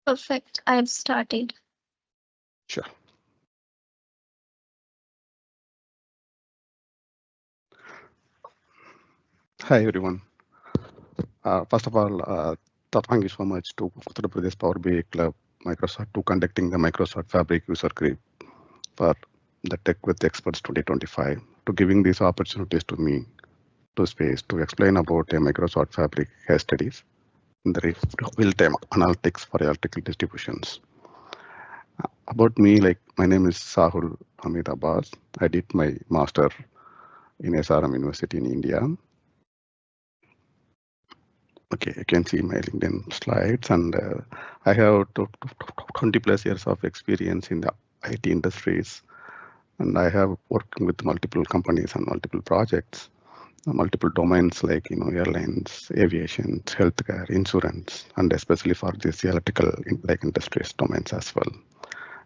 Perfect. I've started. Sure. Hi, everyone. First of all, thank you so much to Uttar Pradesh Power BI Club, Microsoft, to conducting the Microsoft Fabric user group for the Tech with Experts 2025, to giving these opportunities to me, to space, to explain about a Microsoft Fabric case studies in the real-time analytics for electrical distributions. About me, like my name is Sahul Hamid Abbas. I did my master in SRM University in India. Okay, you can see my LinkedIn slides, and I have 20 plus years of experience in the IT industries, and I have worked with multiple companies and multiple projects, multiple domains like airlines, aviation, healthcare, insurance, and especially for this electrical like industries domains as well.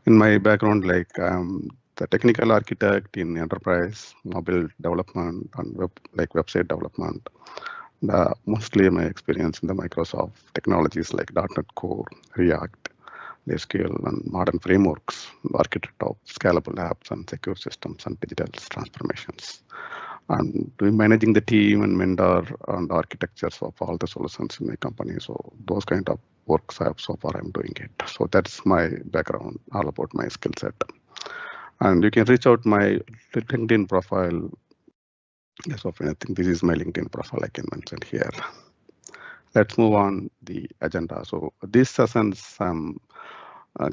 In my background, like the technical architect in enterprise, mobile development, and website development. Mostly my experience in the Microsoft technologies like .NET Core, React, SQL, and modern frameworks, architect of scalable apps and secure systems and digital transformations. And doing managing the team and mentor and architectures of all the solutions in my company. So those kind of works I have so far I'm doing it. So that's my background, all about my skill set. And you can reach out my LinkedIn profile. Yes, of anything. This is my LinkedIn profile I can mention here. Let's move on the agenda. So these sessions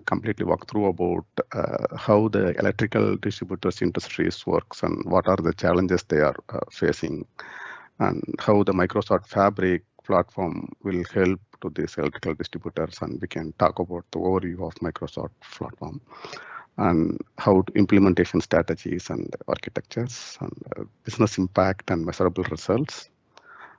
completely walk through about how the electrical distributors industries works and what are the challenges they are facing, and how the Microsoft Fabric platform will help to these electrical distributors. And we can talk about the overview of Microsoft platform and how implementation strategies and architectures and business impact and measurable results.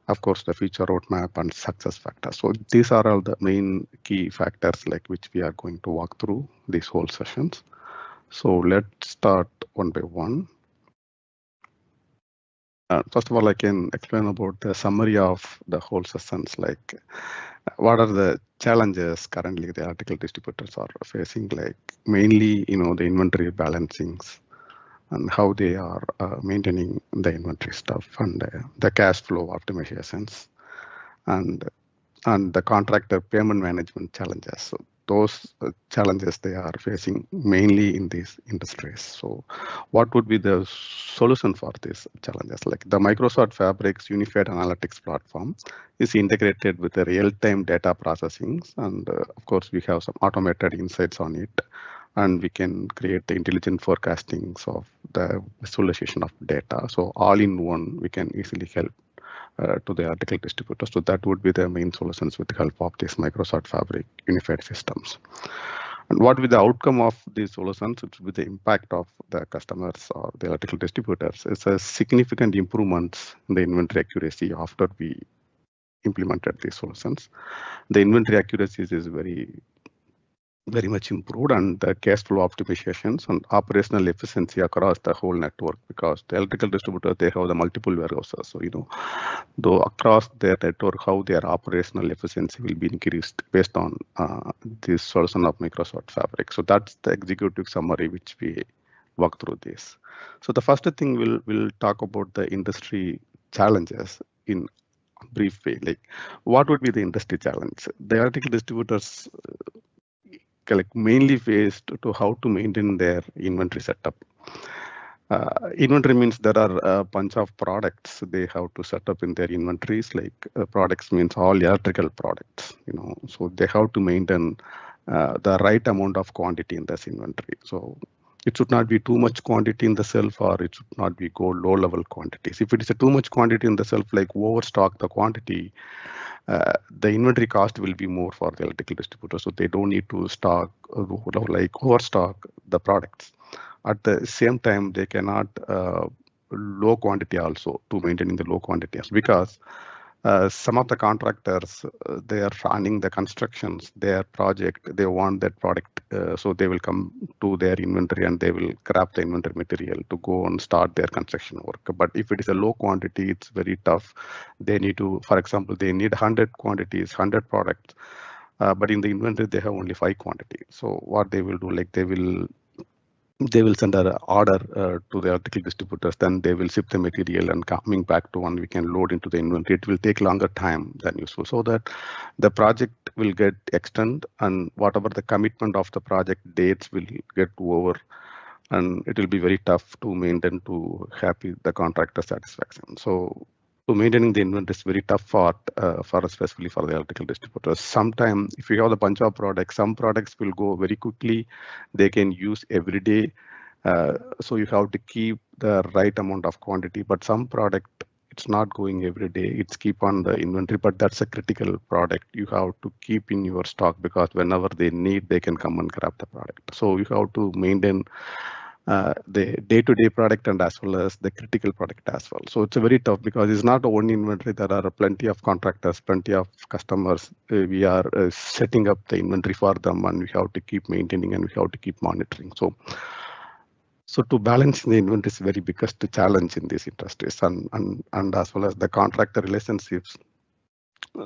Of course, the future roadmap and success factors. So these are all the main key factors like which we are going to walk through these whole sessions. So let's start one by one. First of all, I can explain about the summary of the whole sessions, like what are the challenges currently the electrical distributors are facing, like mainly, the inventory balancings and how they are maintaining the inventory stuff and the cash flow optimizations and the contractor payment management challenges. So those challenges they are facing mainly in these industries. So what would be the solution for these challenges? Like the Microsoft Fabric's unified analytics platform is integrated with the real-time data processing. And of course, we have some automated insights on it. And we can create the intelligent forecastings of the visualization of data. So all in one, we can easily help to the electrical distributors. So that would be the main solutions with the help of this Microsoft Fabric unified systems. And what will be the outcome of these solutions? It will be the impact of the customers or the electrical distributors. It's a significant improvements in the inventory accuracy after we implemented these solutions. The inventory accuracy is very much improved, and the cash flow optimizations and operational efficiency across the whole network, because the electrical distributor, they have the multiple warehouses. So, though across their network, how their operational efficiency will be increased based on this solution of Microsoft Fabric. So that's the executive summary which we walk through this. So the first thing we'll talk about the industry challenges in a brief way. Like what would be the industry challenge? The electrical distributors like mainly faced to how to maintain their inventory setup. Inventory means there are a bunch of products they have to set up in their inventories. Like products means all electrical products, so they have to maintain the right amount of quantity in this inventory. So it should not be too much quantity in the shelf, or it should not be go low level quantities. If it is a too much quantity in the shelf, like overstock the quantity, the inventory cost will be more for the electrical distributor. So they don't need to stock like overstock the products. At the same time, they cannot low quantity also to maintaining the low quantities, because some of the contractors, they are running the constructions, their project, they want that product. So they will come to their inventory and they will grab the inventory material to go and start their construction work. But if it is a low quantity, it's very tough. They need to, for example, they need 100 quantities, 100 products. but in the inventory they have only 5 quantity. So what they will do, like they will send an order to the article distributors, then they will ship the material, and coming back to 1 week can load into the inventory. It will take longer time than useful, so that the project will get extended, and whatever the commitment of the project dates will get over, and it will be very tough to maintain to happy the contractor satisfaction. So to maintaining the inventory is very tough for especially for the electrical distributors. Sometimes if you have the bunch of products, some products will go very quickly, they can use every day. So you have to keep the right amount of quantity, but some product it's not going every day, it's keep on the inventory, but that's a critical product you have to keep in your stock, because whenever they need they can come and grab the product. So you have to maintain the day-to-day product and as well as the critical product as well. So it's a very tough, because it's not only inventory, there are plenty of contractors, plenty of customers. We are setting up the inventory for them, and we have to keep maintaining and we have to keep monitoring. So to balance the inventory is very biggest challenge in these industries, and as well as the contractor relationships.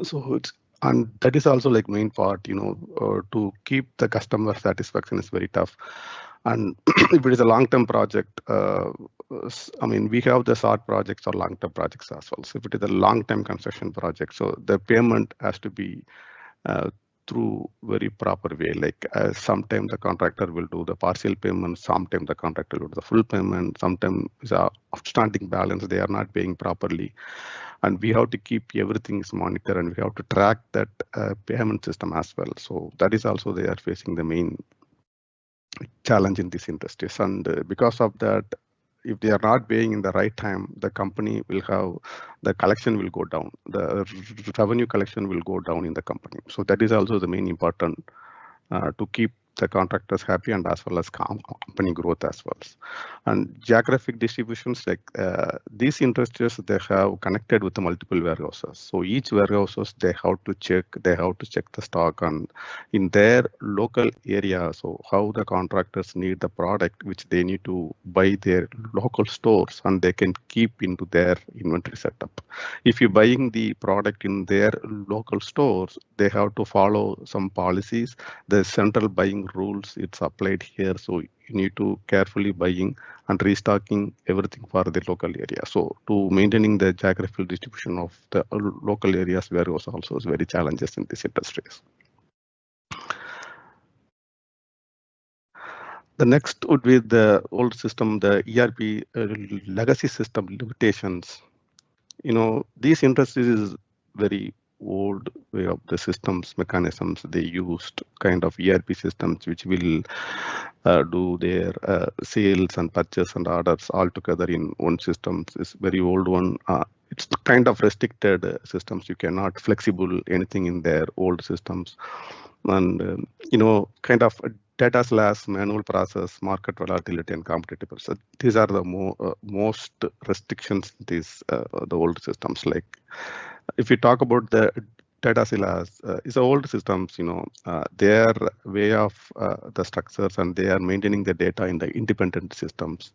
So it's, and that is also like main part, to keep the customer satisfaction is very tough. And if it is a long-term project, I mean, we have the short projects or long-term projects as well. So if it is a long-term construction project, so the payment has to be through very proper way. Like sometimes the contractor will do the partial payment, sometimes the contractor will do the full payment, sometimes it's a outstanding balance, they are not paying properly. And we have to keep everything is monitored, and we have to track that payment system as well. So that is also they are facing the main challenge in these industries. And because of that, if they are not paying in the right time, the company will have, the collection will go down, the revenue collection will go down in the company. So that is also the main important to keep the contractors happy, and as well as company growth as well. And geographic distributions, like these industries, they have connected with the multiple warehouses. So each warehouses, they have to check the stock and in their local area. So how the contractors need the product, which they need to buy their local stores, and they can keep into their inventory setup. If you're buying the product in their local stores, they have to follow some policies. The central buying rules, it's applied here. So you need to carefully buying and restocking everything for the local area. So to maintaining the geographical distribution of the local areas warehouse also is very challenges in these industries. The next would be the old system, the ERP legacy system limitations. These industries is very old way of the systems mechanisms they used, kind of ERP systems which will do their sales and purchase and orders all together in one system. Is very old one. It's kind of restricted systems. You cannot flexible anything in their old systems, and kind of data slash manual process, market volatility, and competitive. So these are the most restrictions in these the old systems. Like if you talk about the data silos, is old systems, their way of the structures, and they are maintaining the data in the independent systems.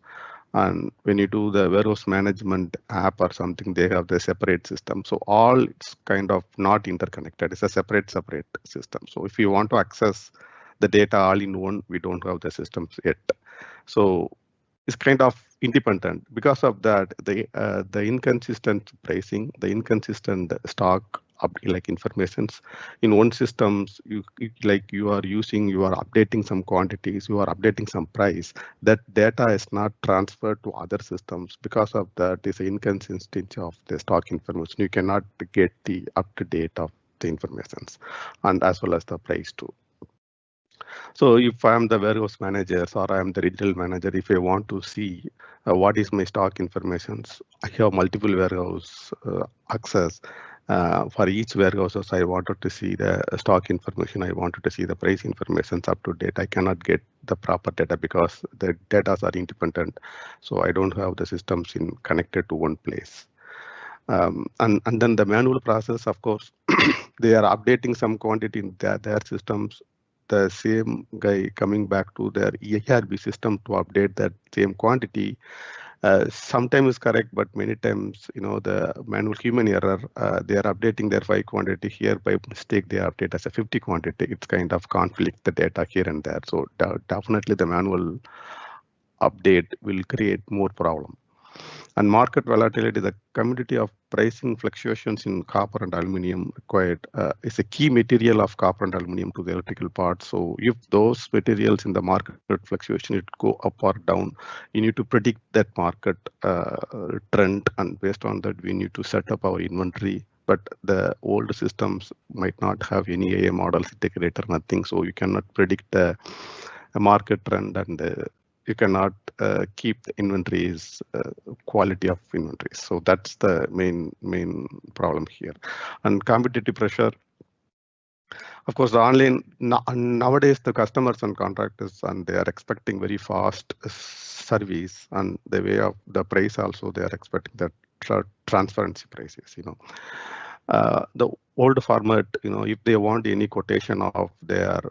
And when you do the warehouse management app or something, they have the separate system. So all it's kind of not interconnected. It's a separate system. So if you want to access the data all in one, we don't have the systems yet. So it's kind of independent. Because of that, the inconsistent pricing, the inconsistent stock like informations in one systems, you are updating some quantities, you are updating some price, that data is not transferred to other systems. Because of that, is an inconsistency of the stock information. You cannot get the up to date of the informations, and as well as the price too. So if I'm the warehouse manager or I'm the retail manager, if I want to see what is my stock information, I have multiple warehouse access. For each warehouse, I wanted to see the stock information. I wanted to see the price information up to date. I cannot get the proper data because the data are independent. So I don't have the systems connected to one place. And then the manual process, of course, they are updating some quantity in their systems. The same guy coming back to their ERP system to update that same quantity. sometimes is correct, but many times, the manual human error, they are updating their 5 quantity here by mistake, they update as a 50 quantity. It's kind of conflict the data here and there. So definitely the manual update will create more problem. And market volatility, the commodity of pricing fluctuations in copper and aluminum required is a key material of copper and aluminum to the electrical part. So if those materials in the market fluctuation, it go up or down, you need to predict that market trend, and based on that, we need to set up our inventory. But the old systems might not have any AI models integrated, nothing. So you cannot predict the market trend, and you cannot keep the inventories quality of inventories. So that's the main problem here. And competitive pressure, of course, the online nowadays, the customers and contractors, and they are expecting very fast service, and the way of the price also, they are expecting that transparency prices. The old format, if they want any quotation of their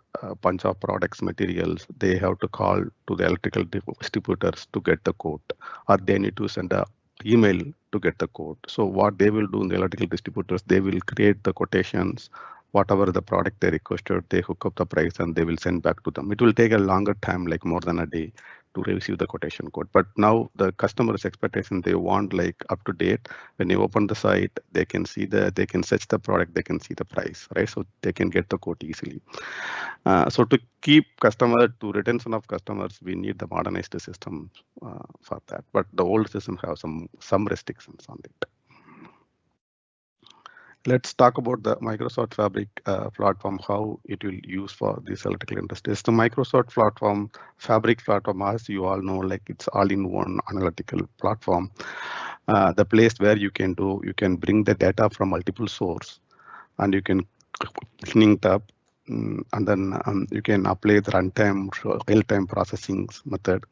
bunch of products, materials, they have to call to the electrical distributors to get the quote, or they need to send a email to get the quote. So what they will do in the electrical distributors, they will create the quotations, whatever the product they requested, they hook up the price and they will send back to them. It will take a longer time, like more than a day, to receive the quotation code. But now the customer's expectation, they want like up to date. When you open the site, they can see they can search the product, they can see the price, right? So they can get the quote easily. So to keep retention of customers, we need the modernized system for that. But the old system have some restrictions on it. Let's talk about the Microsoft Fabric platform, how it will use for this electrical industries. The Microsoft platform, Fabric platform, as you all know, like it's all-in-one analytical platform. The place where you can bring the data from multiple source, and you can clean it up, and then you can apply the runtime, real-time processing method,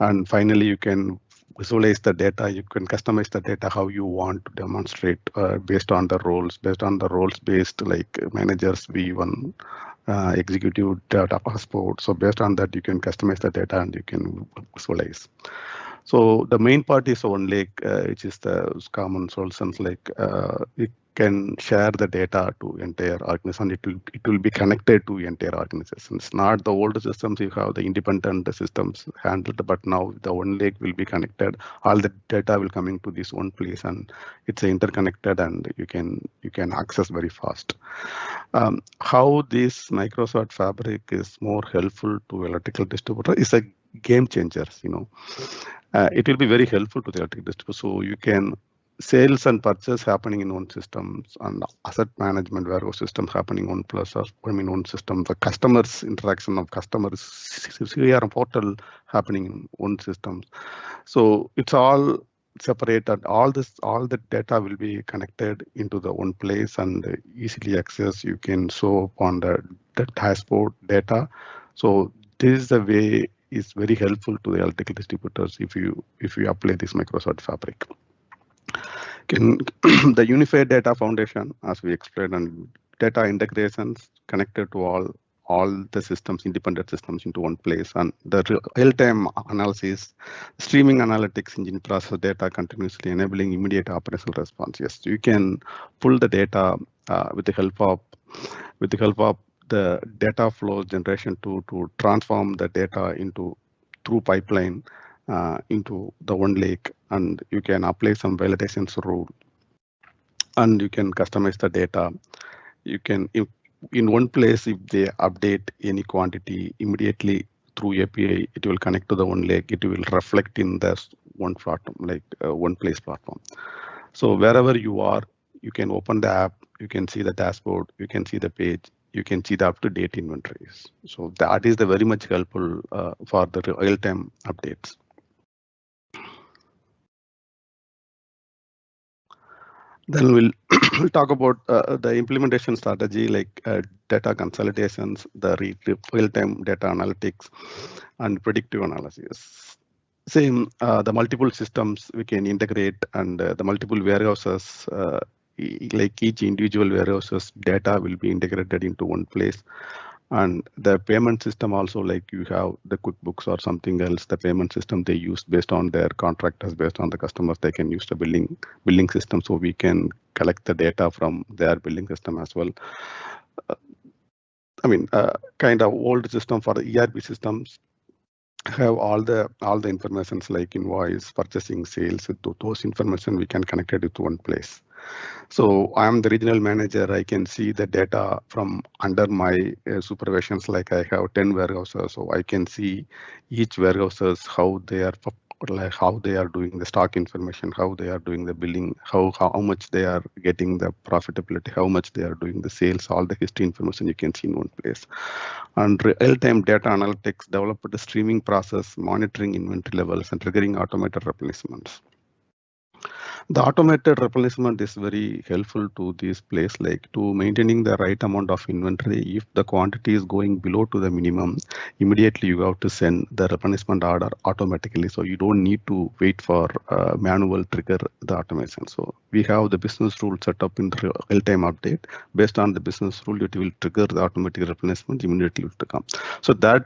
and finally you can visualize the data. You can customize the data how you want to demonstrate based on the roles, based like managers, V1, executive data passport. So based on that, you can customize the data and you can visualize. So the main part is OneLake, which is the common solutions, like it can share the data to entire organization. It will be connected to entire organizations. Not the old systems, you have the independent systems handled, but now the OneLake will be connected. All the data will coming to this one place, and it's interconnected, and you can access very fast. How this Microsoft Fabric is more helpful to electrical distributor is a game changer. It will be very helpful to the electric distributor. So you can sales and purchase happening in one systems, and asset management warehouse system happening on one system. The customers interaction of customers CRM portal happening in one system. So it's all separated. All the data will be connected into the one place and easily access. You can show on the dashboard data. So this is the way is very helpful to the electrical distributors if you apply this Microsoft Fabric. The unified data foundation, as we explained, and data integrations connected to all the systems, independent systems into one place, and the real-time analysis, streaming analytics engine process data continuously, enabling immediate operational response. Yes, you can pull the data with the help of the data flow generation to transform the data through pipeline into the OneLake, and you can apply some validations rule, and you can customize the data. You can, in one place, if they update any quantity immediately through API, it will connect to the OneLake. It will reflect in the one platform, like one place platform. So wherever you are, you can open the app, you can see the dashboard, you can see the page, you can see the up-to-date inventories. So that is the very much helpful for the real-time updates. Then we'll talk about the implementation strategy, like data consolidations, the real-time data analytics, and predictive analysis. Same, the multiple systems we can integrate, and the multiple warehouses, like each individual warehouses data will be integrated into one place. And the payment system also, like you have the QuickBooks or something else, the payment system they use based on their contractors, based on the customers, they can use the billing system, so we can collect the data from their billing system as well. Kind of old system for the ERP systems have all the informations like invoice, purchasing, sales. Those information we can connect it to one place. So I'm the regional manager. I can see the data from under my supervisions. Like I have 10 warehouses, so I can see each warehouses how they are like how they are doing the stock information, how they are doing the billing, how much they are getting the profitability, how much they are doing the sales. All the history information you can see in one place. And real-time data analytics developed a streaming process, monitoring inventory levels and triggering automated replacements. The automated replenishment is very helpful to this place, like to maintaining the right amount of inventory. If the quantity is going below to the minimum, immediately you have to send the replenishment order automatically. So you don't need to wait for manual trigger the automation. So we have the business rule set up in the real-time update. Based on the business rule, it will trigger the automatic replenishment immediately to come. So that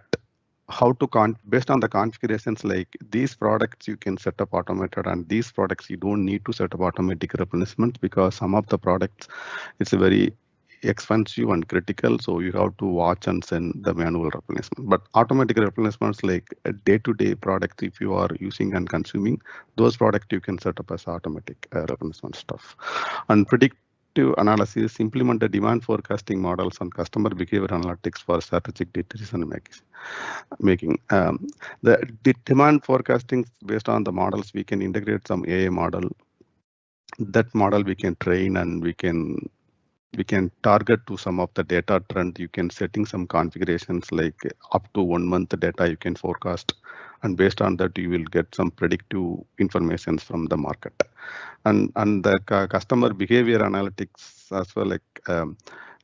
how to based on the configurations, like these products you can set up automated, and these products you don't need to set up automatic replenishment, because some of the products it's a very expensive and critical, so you have to watch and send the manual replenishment. But automatic replenishments, like a day-to-day product, if you are using and consuming those products, you can set up as automatic replenishment stuff. And predictive analysis, implement the demand forecasting models and customer behavior analytics for strategic decision making. The demand forecasting based on the models, we can integrate some AI model. That model we can train, and we can target to some of the data trend. You can setting some configurations like up to 1 month data you can forecast, and based on that you will get some predictive information from the market. And the customer behavior analytics as well, like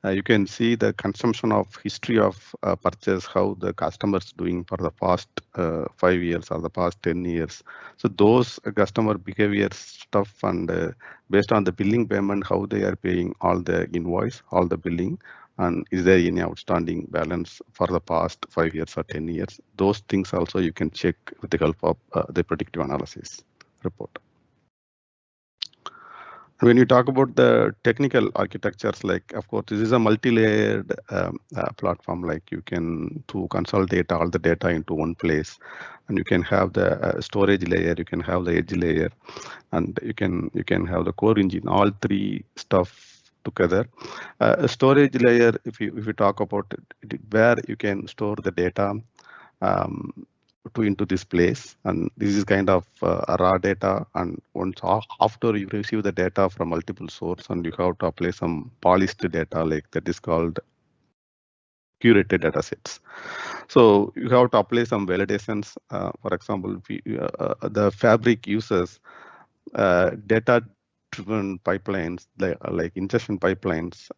you can see the consumption of history of purchase, how the customers doing for the past 5 years or the past 10 years. So those customer behavior stuff, and based on the billing payment, how they are paying all the invoice, all the billing, and is there any outstanding balance for the past 5 years or 10 years. Those things also you can check with the help of the predictive analysis report. When you talk about the technical architectures, like of course this is a multi-layered platform, like you can to consolidate all the data into one place, and you can have the storage layer, you can have the edge layer, and you can have the core engine, all three stuff together. A storage layer, if you talk about it, where you can store the data into this place, and this is kind of raw data, and once after you receive the data from multiple source, and you have to apply some polished data, like that is called curated data sets. So you have to apply some validations. For example, the Fabric uses data driven pipelines, like ingestion pipelines,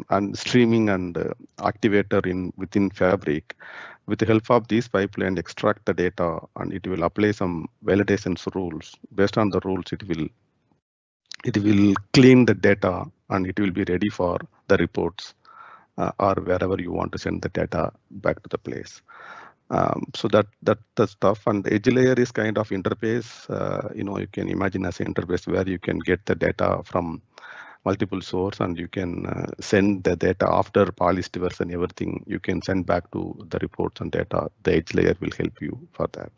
and streaming and activator within Fabric. With the help of these pipeline, extract the data, and it will apply some validations rules. Based on the rules, it will clean the data, and it will be ready for the reports or wherever you want to send the data back to the place. So that the stuff. And the edge layer is kind of interface. You can imagine as an interface where you can get the data from multiple source, and you can send the data after polished version, everything you can send back to the reports and data. The edge layer will help you for that.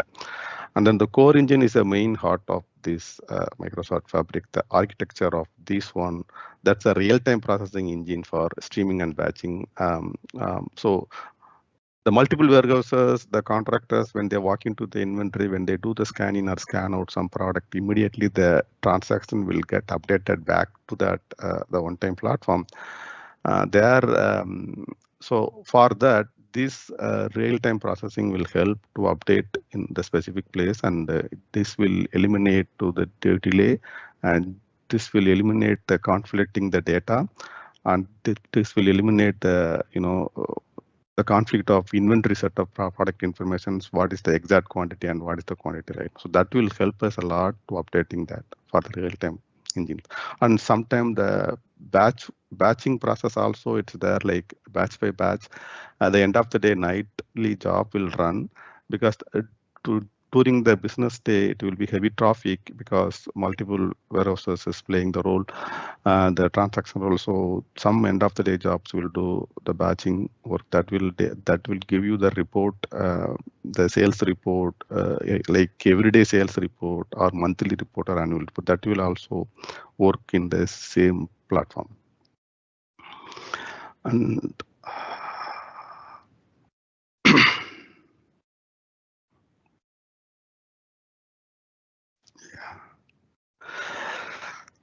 And then the core engine is the main heart of this Microsoft Fabric. The architecture of this one, that's a real-time processing engine for streaming and batching. So the multiple warehouses, the contractors, when they walk into the inventory, when they do the scan in or scan out some product, immediately the transaction will get updated back to that the one-time platform. So for that, this real-time processing will help to update in the specific place, and this will eliminate to the delay, and this will eliminate the conflicting the data, and this will eliminate the the conflict of inventory set of product informations, what is the exact quantity and what is the quantity, right? So that will help us a lot to updating that for the real-time engine. And sometimes the batching process also, it's there like batch by batch. At the end of the day, nightly job will run because to, during the business day, it will be heavy traffic because multiple warehouses is playing the role, the transaction role. So some end of the day jobs will do the batching work that will give you the report, the sales report, like everyday sales report or monthly report or annual report. That will also work in the same platform. And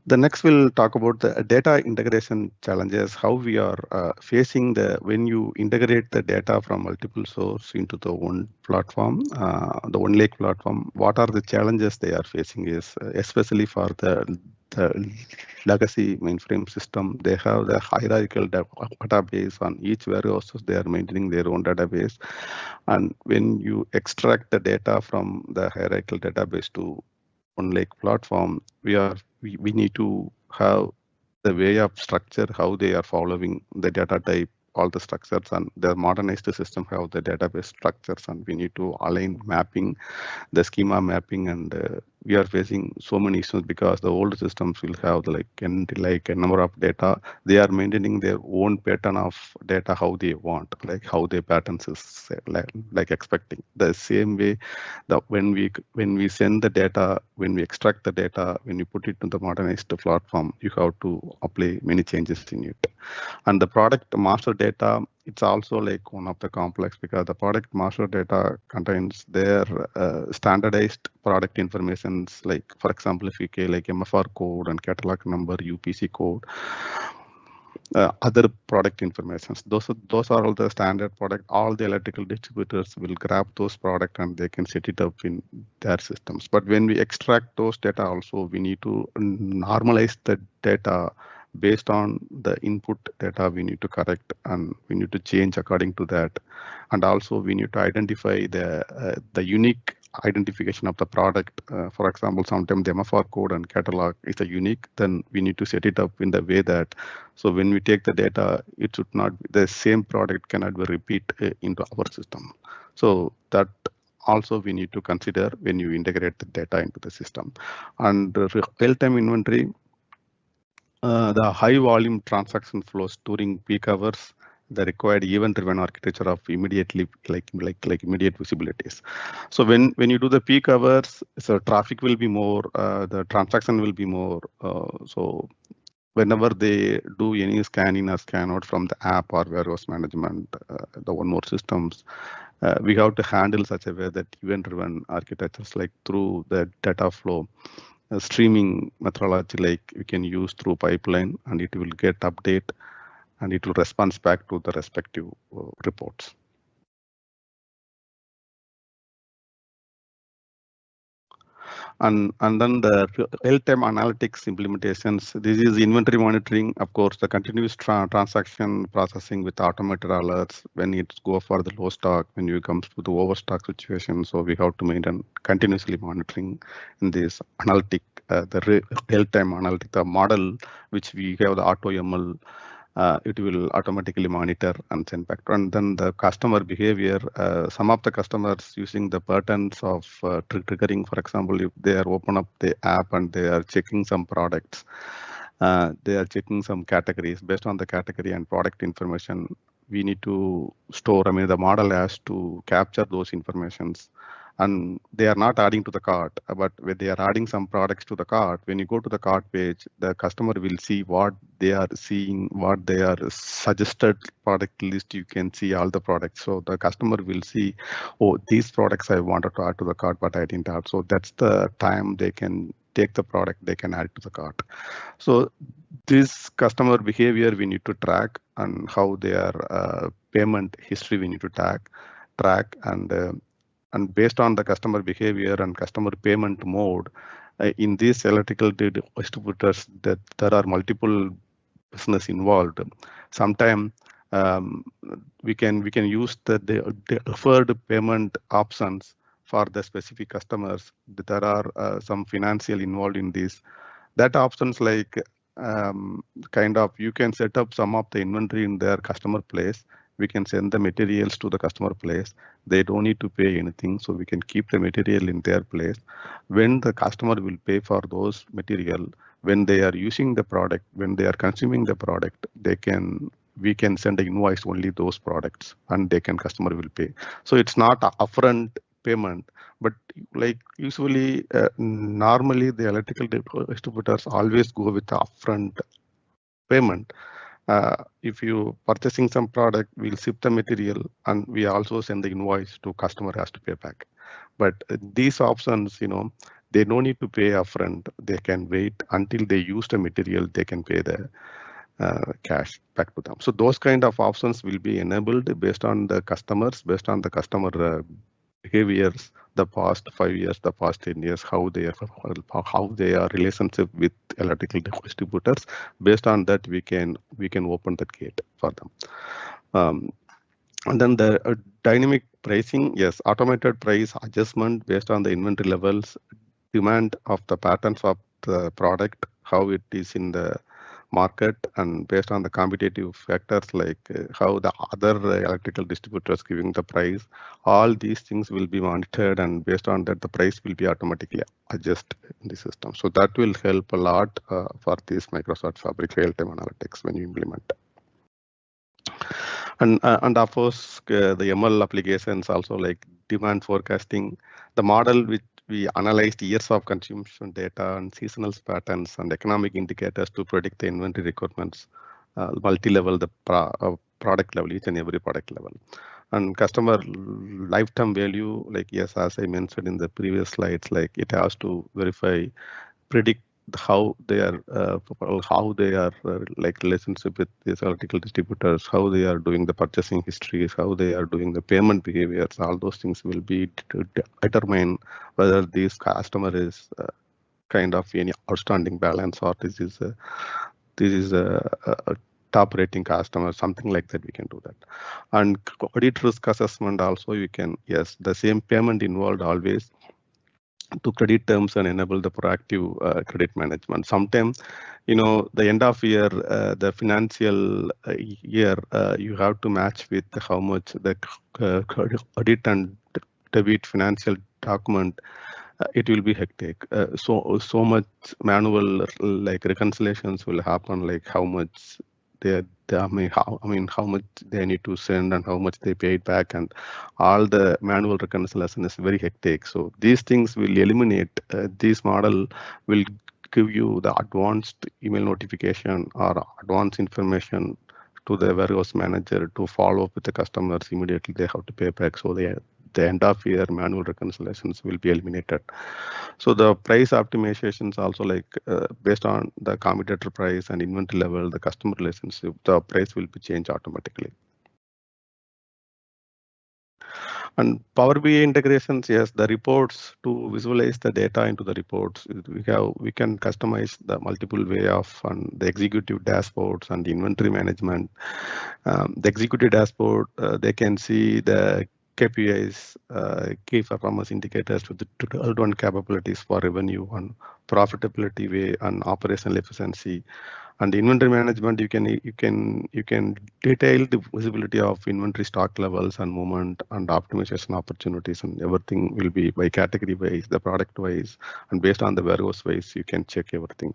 the next we'll talk about the data integration challenges, how we are facing when you integrate the data from multiple source into the one platform, the one lake platform, what are the challenges they are facing is especially for the legacy mainframe system. They have the hierarchical database on each warehouse. They are maintaining their own database. And when you extract the data from the hierarchical database to one lake platform, we need to have the way of structure, how they are following the data type, all the structures, and the modernized system have the database structures, and we need to align mapping, the schema mapping, and we are facing so many issues because the old systems will have like a number of data. They are maintaining their own pattern of data how they want, like how their patterns is like expecting. The same way that when we send the data, when we extract the data, when you put it in the modernized platform, you have to apply many changes in it. And the product master data, it's also like one of the complex because the product master data contains their standardized product informations. Like for example, if you get like MFR code and catalog number, UPC code, other product informations. Those are all the standard product. All the electrical distributors will grab those product and they can set it up in their systems. But when we extract those data, also we need to normalize the data based on the input data. We need to correct and we need to change according to that. And also we need to identify the unique identification of the product. For example, sometimes the MFR code and catalog is a unique, then we need to set it up in the way that, so when we take the data, it should not, the same product cannot be repeat into our system. So that also we need to consider when you integrate the data into the system. And real-time inventory, the high volume transaction flows during peak hours, the required event-driven architecture of immediately like immediate visibilities. So when you do the peak hours, so traffic will be more, the transaction will be more. So whenever they do any scan in or scan out from the app or warehouse management, the one more systems, we have to handle such a way that event-driven architectures like through the data flow. Streaming methodology like we can use through pipeline, and it will get update and it will respond back to the respective reports. And then the real-time analytics implementations. This is inventory monitoring, of course, the continuous transaction processing with automated alerts when it go for the low stock, when it comes to the overstock situation. So we have to maintain continuously monitoring in this analytic, the real-time analytic, the model which we have the AutoML. It will automatically monitor and send back. And then the customer behavior, some of the customers using the patterns of triggering, for example, if they are open up the app and they are checking some products, they are checking some categories. Based on the category and product information, we need to store, the model has to capture those informations. And they are not adding to the cart, but when they are adding some products to the cart, when you go to the cart page, the customer will see what they are seeing, what they are suggested product list. You can see all the products. So the customer will see, oh, these products I wanted to add to the cart, but I didn't add. So that's the time they can take the product, they can add to the cart. So this customer behavior we need to track, and how their payment history we need to track, and based on the customer behavior and customer payment mode, in these electrical distributors, that there are multiple business involved. Sometimes we can use the deferred payment options for the specific customers. There are some financial involved in this. That options like kind of, you can set up some of the inventory in their customer place. We can send the materials to the customer place. They don't need to pay anything, so we can keep the material in their place. When the customer will pay for those material, when they are using the product, when they are consuming the product, we can send an invoice only those products, and customer will pay. So it's not a upfront payment, but like usually, normally the electrical distributors always go with the upfront payment. If you purchasing some product, we'll ship the material and we also send the invoice to customer has to pay back. But these options, they don't need to pay upfront. They can wait until they use the material. They can pay the cash back to them. So those kind of options will be enabled based on the customers, based on the customer behaviors, the past 5 years, the past 10 years, how they are relationship with electrical distributors. Based on that, we can open that gate for them. And then the dynamic pricing, yes, automated price adjustment based on the inventory levels, demand of the patterns of the product, how it is in the market, and based on the competitive factors like how the other electrical distributors giving the price. All these things will be monitored, and based on that, the price will be automatically adjusted in the system. So that will help a lot for this Microsoft Fabric real-time analytics when you implement. And of course, the ML applications also like demand forecasting, the model which we analyzed years of consumption data and seasonal patterns and economic indicators to predict the inventory requirements, multi-level, the product level, each and every product level. And customer lifetime value, like yes, as I mentioned in the previous slides, like it has to verify, predict how they are like relationship with these electrical distributors, how they are doing the purchasing histories, how they are doing the payment behaviors. All those things will be to determine whether this customer is kind of any outstanding balance, or this is a top rating customer, something like that. We can do that. And credit risk assessment also, you can, yes, the same payment involved always to credit terms and enable the proactive credit management. Sometimes, the end of year, the financial year, you have to match with how much the credit and debit financial document. It will be hectic. So much manual like reconciliations will happen, like how much how much they need to send and how much they paid back, and all the manual reconciliation is very hectic. So these things will eliminate. This model will give you the advanced email notification or advanced information to the warehouse manager to follow up with the customers immediately. They have to pay back. So the end of year manual reconciliations will be eliminated. So the price optimizations also, like based on the commutator price and inventory level, the customer relationship, the price will be changed automatically. And Power BI integrations, yes, the reports, to visualize the data into the reports, we can customize the multiple way of the executive dashboards and the inventory management. The executive dashboard, they can see the KPIs, key performance indicators with the 12 capabilities for revenue and profitability way and operational efficiency. And the inventory management, you can detail the visibility of inventory stock levels and movement and optimization opportunities, and everything will be by category wise, the product wise, and based on the warehouse wise, you can check everything.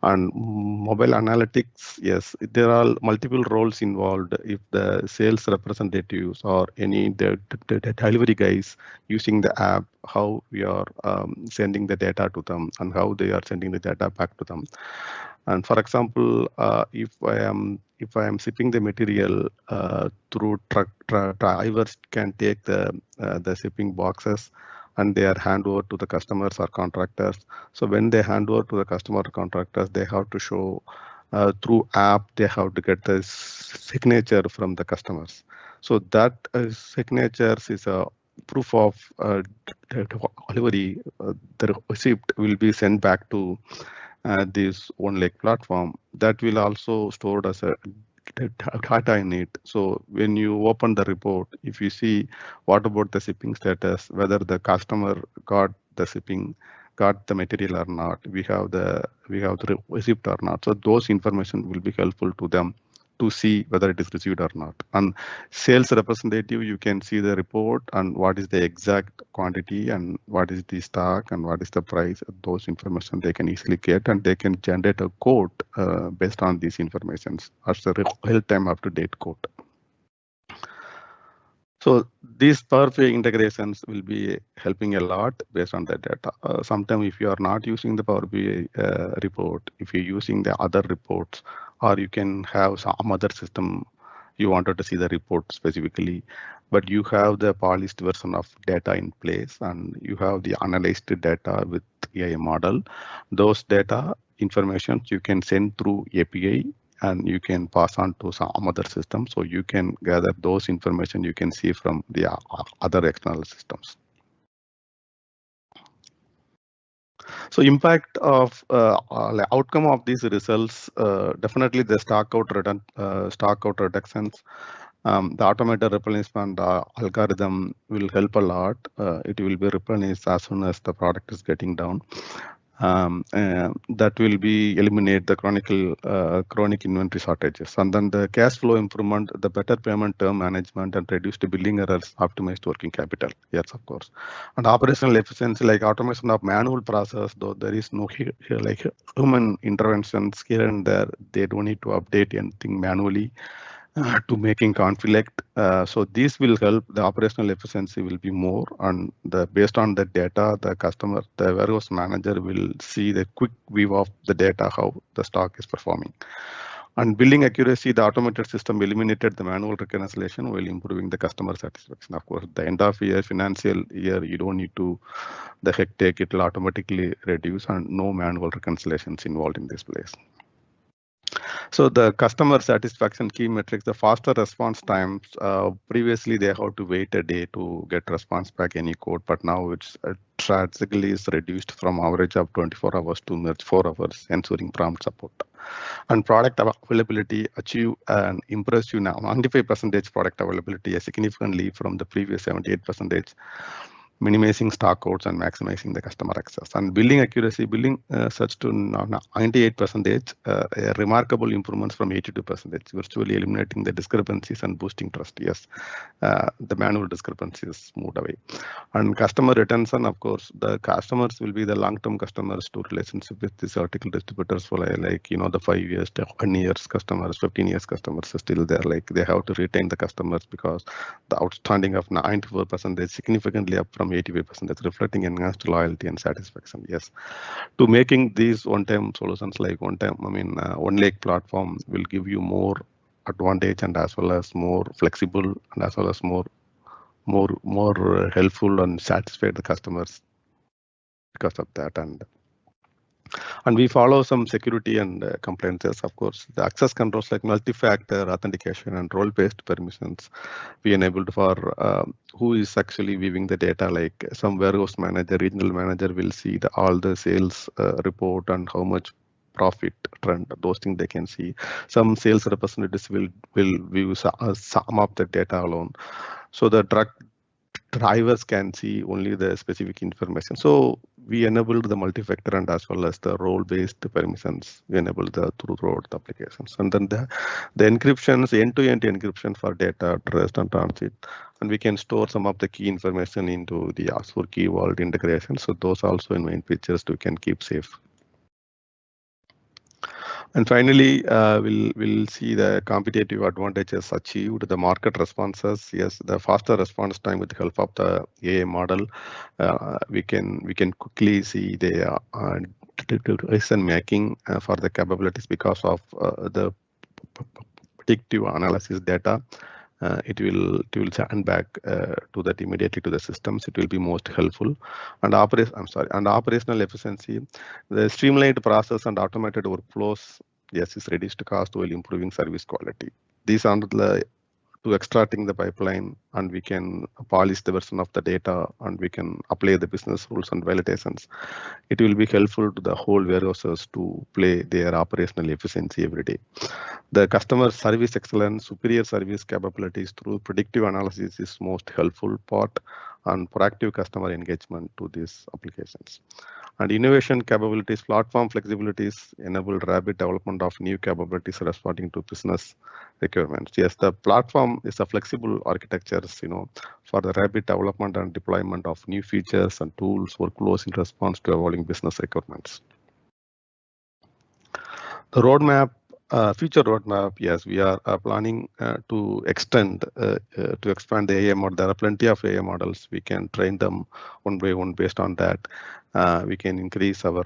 And mobile analytics, yes, there are multiple roles involved. If the sales representatives or any the delivery guys using the app, how we are sending the data to them and how they are sending the data back to them. And for example, if I am shipping the material through truck, drivers can take the shipping boxes and they are hand over to the customers or contractors. So when they hand over to the customer or contractors, they have to show through app, they have to get the signature from the customers. So that signatures is a proof of delivery. The receipt will be sent back to this OneLake platform. That will also stored as a data in it. So when you open the report, if you see what about the shipping status, whether the customer got the shipping, got the material or not, we have the receipt or not. So those information will be helpful to them to see whether it is received or not. And sales representative, you can see the report and what is the exact quantity and what is the stock and what is the price. Those information they can easily get, and they can generate a quote based on these informations as a real-time up-to-date quote. So these Power BI integrations will be helping a lot based on the data. Sometimes if you are not using the Power BI report, if you're using the other reports, or you can have some other system you wanted to see the report specifically, but you have the polished version of data in place and you have the analyzed data with AI model, those data information you can send through API and you can pass on to some other system. So you can gather those information you can see from the other external systems. So impact of outcome of these results, definitely the stock out reductions. The automated replenishment algorithm will help a lot. It will be replenished as soon as the product is getting down. That will be eliminate the chronic inventory shortages, and then the cash flow improvement, the better payment term management, and reduced billing errors, optimized working capital. Yes, of course. And operational efficiency, like automation of manual process, though there is no like human interventions here and there, they don't need to update anything manually. To making conflict. So this will help the operational efficiency will be more, and based on the data, the warehouse manager will see the quick view of the data, how the stock is performing. And billing accuracy, the automated system eliminated the manual reconciliation while improving the customer satisfaction. Of course, at the end of year, financial year, you don't need to the hectic, it will automatically reduce and no manual reconciliations involved in this place. So the customer satisfaction key metrics, the faster response times, previously they have to wait a day to get response back any code, but now it's drastically is reduced from average of 24 hours to 4 hours, ensuring prompt support. And product availability achieve an impressive now 95% product availability, significantly from the previous 78%. Minimizing stock outs and maximizing the customer access. And billing accuracy, such to 98%, a remarkable improvements from 82%, virtually eliminating the discrepancies and boosting trust. Yes, the manual discrepancies moved away. And customer retention, of course, the customers will be the long-term customers to relationship with these article distributors for like, the 5 years, 10 years customers, 15 years customers are still there. Like they have to retain the customers because the outstanding of 94% significantly up from 85%. That's reflecting enhanced loyalty and satisfaction. Yes, to making these one-time solutions like one lake platform will give you more advantage and as well as more flexible and as well as more helpful and satisfy the customers because of that. And we follow some security and compliances, of course. The access controls like multi-factor authentication and role-based permissions we enabled for who is actually viewing the data, like some warehouse manager, regional manager will see all the sales report and how much profit trend, those things they can see. Some sales representatives will view some of the data alone. So the drivers can see only the specific information. So we enabled the multi-factor and as well as the role-based permissions. We enabled throughout the applications. And then the encryptions, end-to-end encryption for data, trust and transit. And we can store some of the key information into the Azure Key Vault integration. So those also in main features we can keep safe. And finally, we'll see the competitive advantages achieved, the market responses. Yes, the faster response time with the help of the AI model, we can quickly see the decision making for the capabilities because of the predictive analysis data. It will send back to that immediately to the systems. It will be most helpful. And operational efficiency, the streamlined process and automated workflows, yes, is reduced cost while improving service quality. These are to extracting the pipeline, and we can polish the version of the data, and we can apply the business rules and validations. It will be helpful to the whole warehouses to play their operational efficiency every day. The customer service excellence, superior service capabilities through predictive analysis is most helpful part, and proactive customer engagement to these applications. And innovation capabilities, platform flexibilities enable rapid development of new capabilities responding to business requirements. Yes, the platform is a flexible architectures, for the rapid development and deployment of new features and tools, workflows in response to evolving business requirements. The roadmap, future roadmap, yes, we are planning to expand the AI model. There are plenty of AI models. We can train them one by one based on that. We can increase our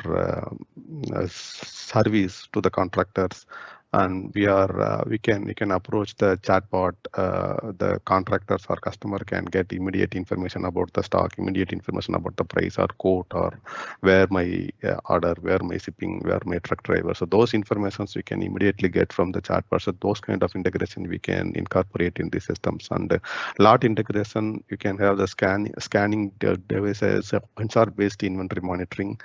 service to the contractors, and we can approach the chatbot. The contractors or customer can get immediate information about the stock, immediate information about the price or quote, or where my order, where my shipping, where my truck driver. So those informations we can immediately get from the chatbot. So those kind of integration we can incorporate in the systems. And lot integration, you can have the scanning devices, sensor-based inventory monitoring,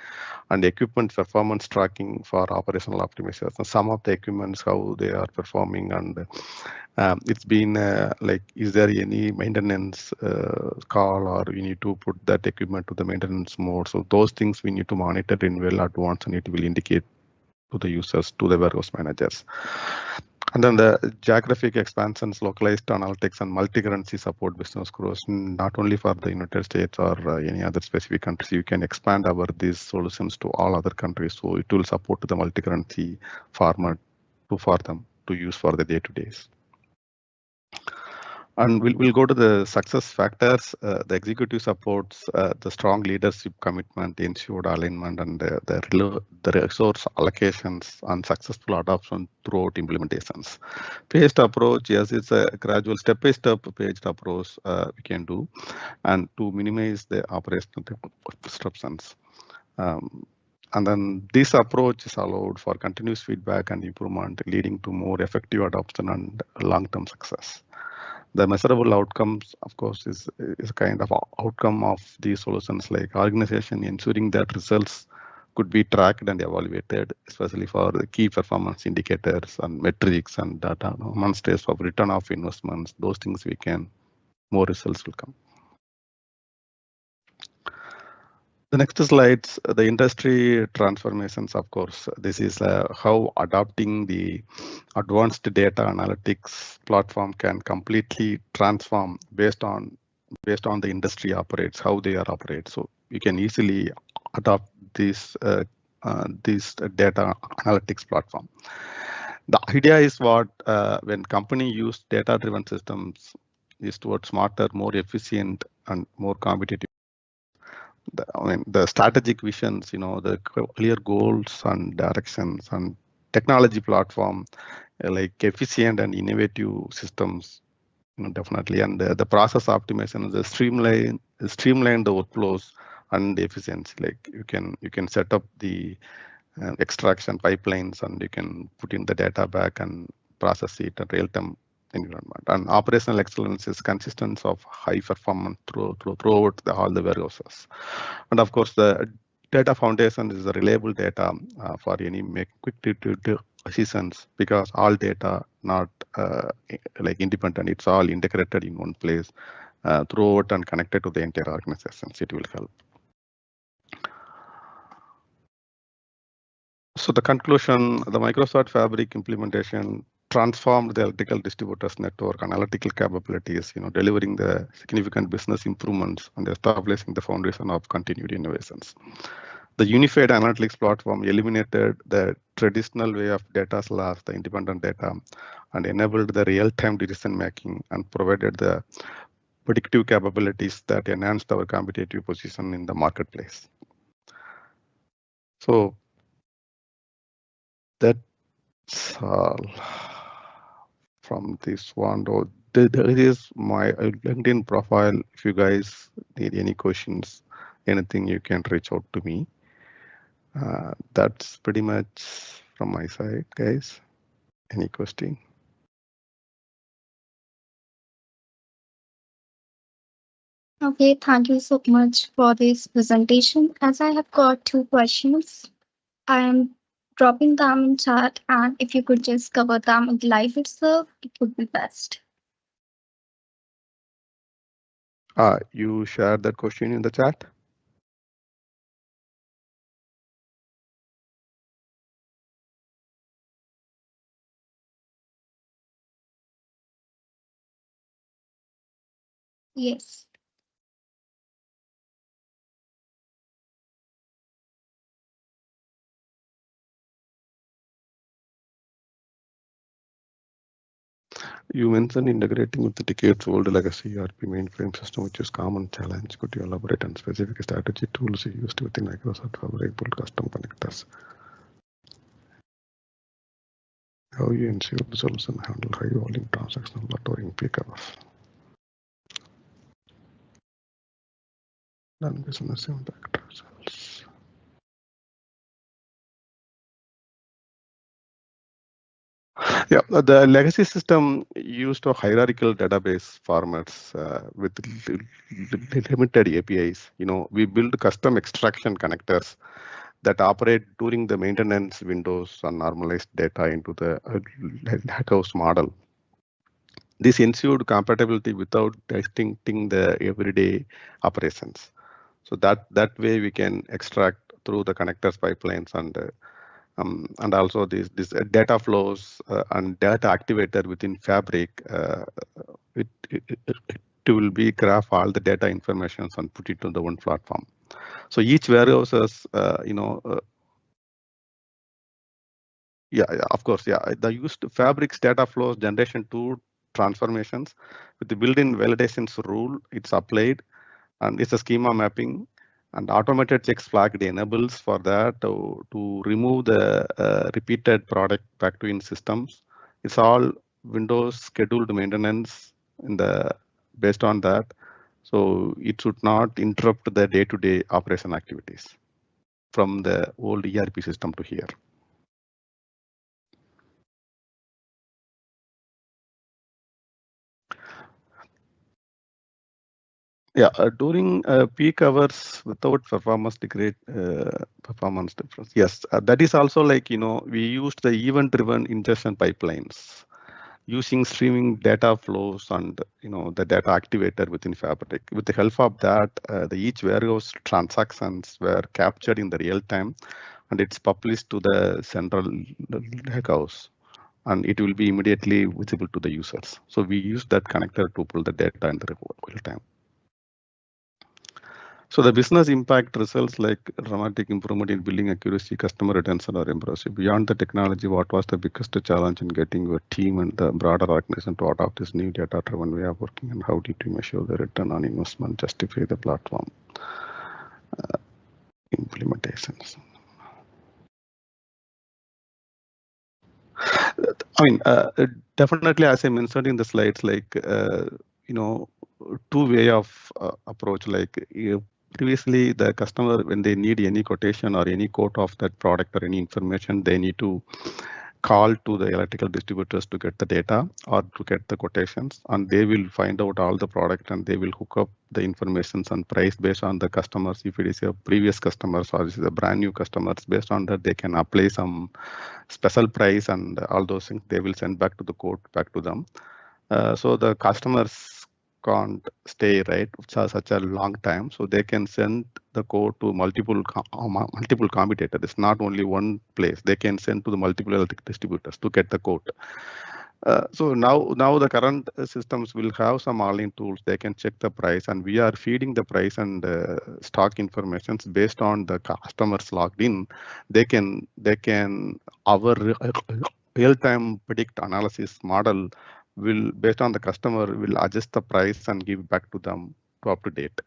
and equipment performance tracking for operational optimization. Some of the equipments, how they are performing, and it's been like, is there any maintenance call, or we need to put that equipment to the maintenance mode. So those things we need to monitor in well advance, and it will indicate to the users, to the warehouse managers. And then the geographic expansions, localized analytics, and multi-currency support business growth, not only for the United States or any other specific countries. You can expand these solutions to all other countries. So it will support the multi-currency format for them to use for the day-to-days. And we'll go to the success factors. The executive supports the strong leadership commitment, ensured alignment, and the resource allocations and successful adoption throughout implementations. Phased approach, yes, it's a gradual step-by-step phased approach we can do, and to minimize the operational disruptions. And then this approach is allowed for continuous feedback and improvement, leading to more effective adoption and long-term success. The measurable outcomes, of course, is a kind of outcome of these solutions, like organization ensuring that results could be tracked and evaluated, especially for the key performance indicators and metrics and data, demonstrates of return of investments. Those things more results will come. The next slides, the industry transformations, of course. This is how adopting the advanced data analytics platform can completely transform based on the industry operates, how they are operate. So you can easily adopt this data analytics platform. The idea is when company use data-driven systems is towards smarter, more efficient, and more competitive. The strategic visions, the clear goals and directions, and technology platform, like efficient and innovative systems, definitely. And the process optimization, the streamline the workflows and the efficiency. Like you can set up the extraction pipelines, and you can put in the data back and process it at real-time environment. And operational excellence is consistence of high performance throughout all the warehouses. And of course, the data foundation is the reliable data for any make quick decisions, because all data not like independent, it's all integrated in one place throughout and connected to the entire organization. So it will help. So the conclusion, the Microsoft Fabric implementation transformed the electrical distributors network analytical capabilities, delivering the significant business improvements and establishing the foundation of continued innovations. The unified analytics platform eliminated the traditional way of data slabs, the independent data, and enabled the real-time decision making, and provided the predictive capabilities that enhanced our competitive position in the marketplace. So that's all from this one. There is my LinkedIn profile. If you guys need any questions, anything, you can reach out to me. That's pretty much from my side, guys. Any question? Okay, thank you so much for this presentation. As I have got 2 questions, I am dropping them in chat, and if you could just cover them in live itself, it would be best. You shared that question in the chat. Yes. You mentioned integrating with the decades-old legacy ERP mainframe system, which is common challenge. Could you elaborate on specific strategy tools you used within Microsoft Fabric build custom connectors? How you ensure the solution handle high volume transactional or during peak hours? Then business impact results. Yeah, the legacy system used a hierarchical database formats with limited APIs. We build custom extraction connectors that operate during the maintenance windows and normalize data into the Lakehouse model. This ensured compatibility without distincting the everyday operations. So that way we can extract through the connectors pipelines and also this data flows and data activator within Fabric. It will be graph all the data information and put it on the one platform. So each warehouses, yeah, of course, yeah. The used Fabric's data flows generation tool transformations with the built-in validations rule. It's applied and it's a schema mapping and automated checks flagged enables for that to remove the repeated product back to in systems. It's all Windows scheduled maintenance in the based on that. So it should not interrupt the day-to-day operation activities from the old ERP system to here. Yeah, during peak hours without performance degrade performance difference. Yes, that is also like we used the event-driven ingestion pipelines using streaming data flows and the data activator within Fabric. With the help of that, the each warehouse transactions were captured in the real time, and it's published to the central Lakehouse, and it will be immediately visible to the users. So we use that connector to pull the data in the real time. So the business impact results like dramatic improvement in billing accuracy, customer retention are impressive. Beyond the technology, what was the biggest challenge in getting your team and the broader organization to adopt this new data-driven way of working, and how did you measure the return on investment, justify the platform implementations? I mean, definitely, as I mentioned in the slides, like two way of approach. Like previously, the customer when they need any quotation or any quote of that product or any information, they need to call to the electrical distributors to get the data or to get the quotations, and they will find out all the product and they will hook up the informations and price based on the customers. If it is a previous customers or this is a brand new customers, based on that they can apply some special price and all those things. They will send back to the quote back to them. So the customers can't stay right such a long time, so they can send the code to multiple commutators. It's not only one place. They can send to the multiple distributors to get the code. So now the current systems will have some all-in tools. They can check the price, and we are feeding the price and stock informations based on the customers logged in. They can our real-time predict analysis model will based on the customer will adjust the price and give back to them to up to date.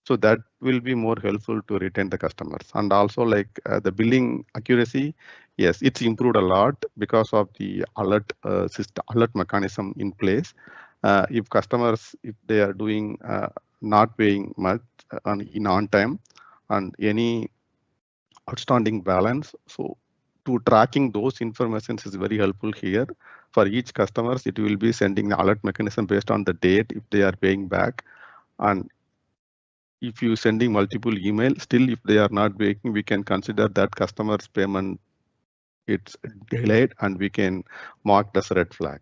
So that will be more helpful to retain the customers. And also like the billing accuracy, yes, it's improved a lot because of the alert system, alert mechanism in place. If customers, if they are doing not paying much on time and any outstanding balance, so to tracking those informations is very helpful here. For each customers, it will be sending the alert mechanism based on the date if they are paying back. And if you sending multiple emails, still if they are not making, we can consider that customer's payment it's delayed and we can mark as a red flag.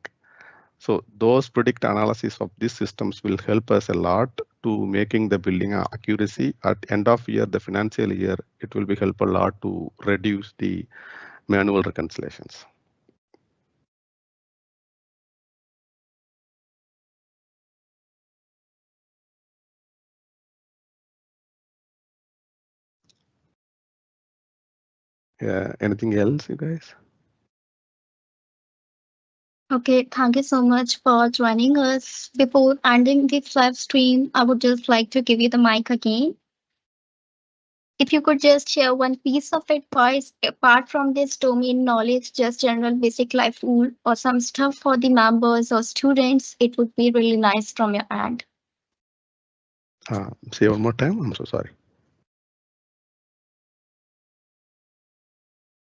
So those predict analysis of these systems will help us a lot to making the billing accuracy at end of year, the financial year. It will be help a lot to reduce the manual reconciliations. Yeah. Anything else, you guys? Okay, thank you so much for joining us. Before ending this live stream, I would just like to give you the mic again. If you could just share one piece of advice apart from this domain knowledge, just general basic life rule or some stuff for the members or students, it would be really nice from your end. Say one more time. I'm so sorry.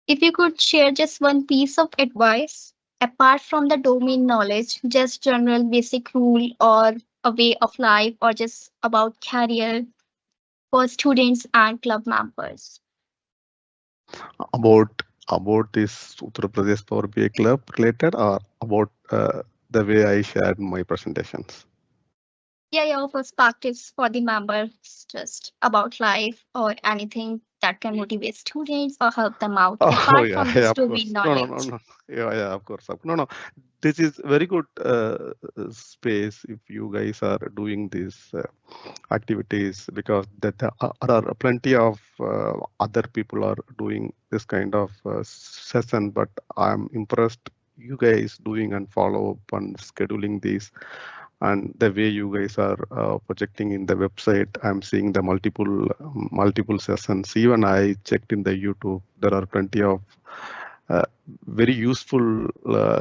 If you could share just one piece of advice apart from the domain knowledge, just general basic rule or a way of life or just about career for students and club members. About this Uttar Pradesh Power BI Club related, or about the way I shared my presentations? Yeah, your perspectives for the members, just about life or anything that can motivate students or help them out Oh apart yeah, from yeah, this of domain course. No, no, no, knowledge. no. Yeah, yeah, of course. No, no. This is very good space if you guys are doing these activities, because there are plenty of other people are doing this kind of session. But I'm impressed you guys doing and follow up and scheduling these, and the way you guys are projecting in the website. I'm seeing the multiple sessions. Even I checked in the YouTube, there are plenty of uh, very useful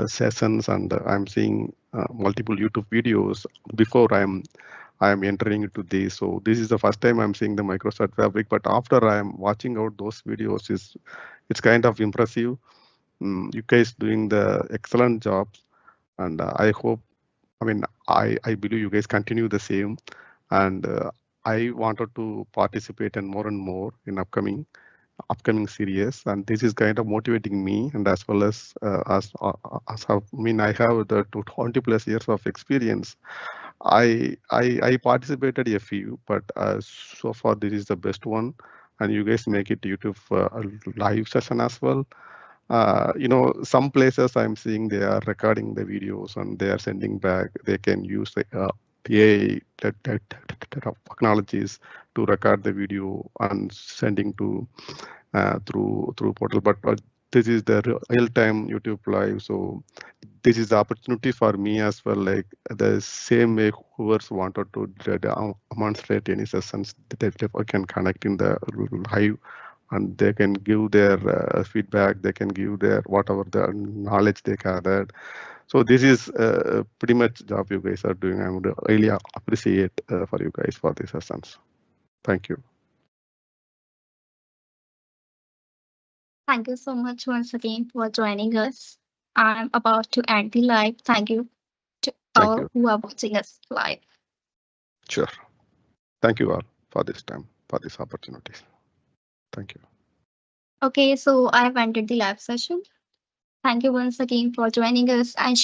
sessions, and I'm seeing multiple YouTube videos before I'm entering into this. So this is the first time I'm seeing the Microsoft Fabric, but after I'm watching out those videos, it's kind of impressive. You guys doing the excellent jobs, and I hope, I mean, I believe you guys continue the same, and I wanted to participate and more in upcoming series, and this is kind of motivating me, and as well as how, I mean, I have the 20 plus years of experience. I participated a few, but so far this is the best one, and you guys make it YouTube a live session as well. Some places I'm seeing they are recording the videos and they are sending back. They can use the AI technologies to record the video and sending to through portal. But this is the real time YouTube live, so this is the opportunity for me as well. Like the same way whoever's wanted to demonstrate any sessions, they can connect in the live, and they can give their feedback, they can give their whatever the knowledge they gathered. So this is pretty much job you guys are doing. I would really appreciate for you guys for these sessions. Thank you. Thank you so much once again for joining us. I'm about to end the live. Thank you to Thank all you. who are watching us live. Sure. Thank you all for this time, for these opportunities. Thank you. Okay, so I've ended the live session. Thank you once again for joining us and sharing